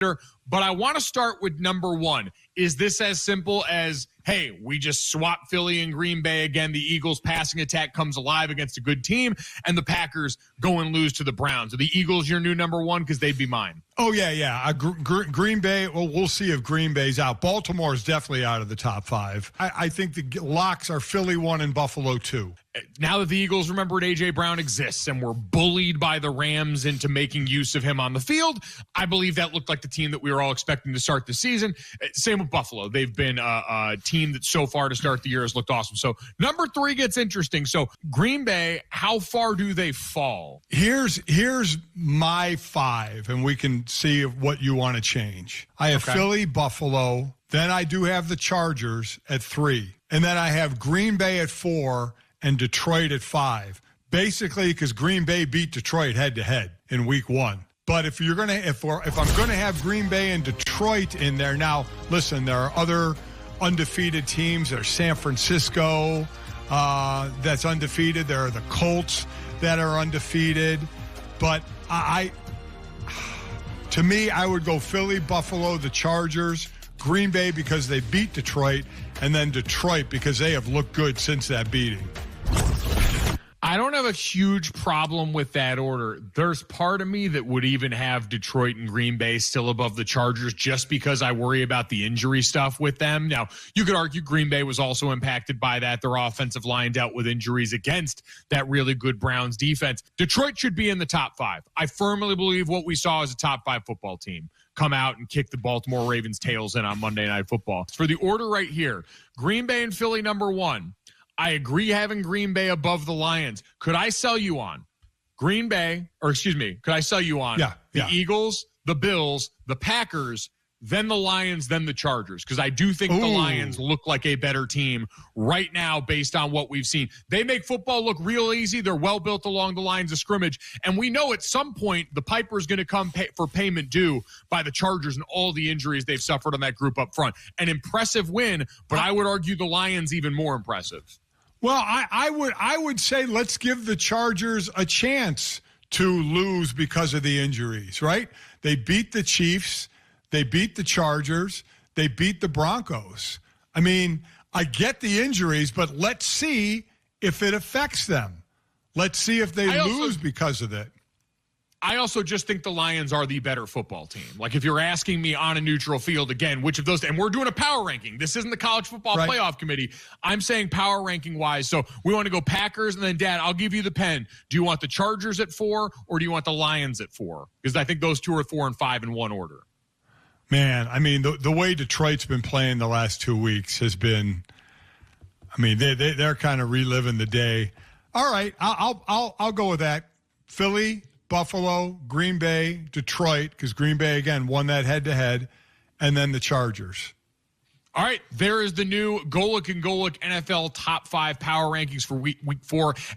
But I want to start with number one. Is this as simple as, hey, we just swap Philly and Green Bay again? The Eagles' passing attack comes alive against a good team, and the Packers go and lose to the Browns. Are the Eagles your new number one? Because they'd be mine. Oh, yeah. Green Bay, well, we'll see if Green Bay's out. Baltimore is definitely out of the top five. I think the locks are Philly 1 and Buffalo 2. Now that the Eagles remembered A.J. Brown exists and were bullied by the Rams into making use of him on the field, I believe that looked like the team that we were all expecting to start the season. Same with Buffalo. They've been a team that so far to start the year has looked awesome. So number 3 gets interesting. So Green Bay, how far do they fall? Here's my 5, and we can see what you want to change. I have Philly, Buffalo. Then I do have the Chargers at 3. And then I have Green Bay at 4 and Detroit at 5. Basically, because Green Bay beat Detroit head-to-head in Week 1. But if I'm going to have Green Bay and Detroit in there, now listen, there are other undefeated teams. There's San Francisco that's undefeated. There are the Colts that are undefeated. But to me, I would go Philly, Buffalo, the Chargers, Green Bay because they beat Detroit, and then Detroit because they have looked good since that beating. I don't have a huge problem with that order. There's part of me that would even have Detroit and Green Bay still above the Chargers just because I worry about the injury stuff with them. Now, you could argue Green Bay was also impacted by that. Their offensive line dealt with injuries against that really good Browns defense. Detroit should be in the top 5. I firmly believe what we saw as a top 5 football team come out and kick the Baltimore Ravens' tails in on Monday Night Football. For the order right here, Green Bay and Philly number 1. I agree having Green Bay above the Lions. Could I sell you on could I sell you on the Eagles, the Bills, the Packers, then the Lions, then the Chargers? Because I do think the Lions look like a better team right now based on what we've seen. They make football look real easy. They're well built along the lines of scrimmage. And we know at some point the Piper is going to come for payment due by the Chargers and all the injuries they've suffered on that group up front. An impressive win, but I would argue the Lions even more impressive. Well, I would say let's give the Chargers a chance to lose because of the injuries, right? They beat the Chiefs. They beat the Chargers. They beat the Broncos. I mean, I get the injuries, but let's see if it affects them. Let's see if they lose because of it. I also just think the Lions are the better football team. Like, if you're asking me on a neutral field, again, which of those, and we're doing a power ranking. This isn't the college football playoff committee. I'm saying power ranking wise. So we want to go Packers, and then, Dad, I'll give you the pen. Do you want the Chargers at 4, or do you want the Lions at 4? Because I think those two are 4 and 5 in one order. Man, I mean, the way Detroit's been playing the last 2 weeks has been, I mean, they're kind of reliving the day. All right, I'll go with that. Philly, Buffalo, Green Bay, Detroit, because Green Bay, again, won that head-to-head, and then the Chargers. All right, there is the new Golic and Golic NFL Top 5 Power Rankings for week 4.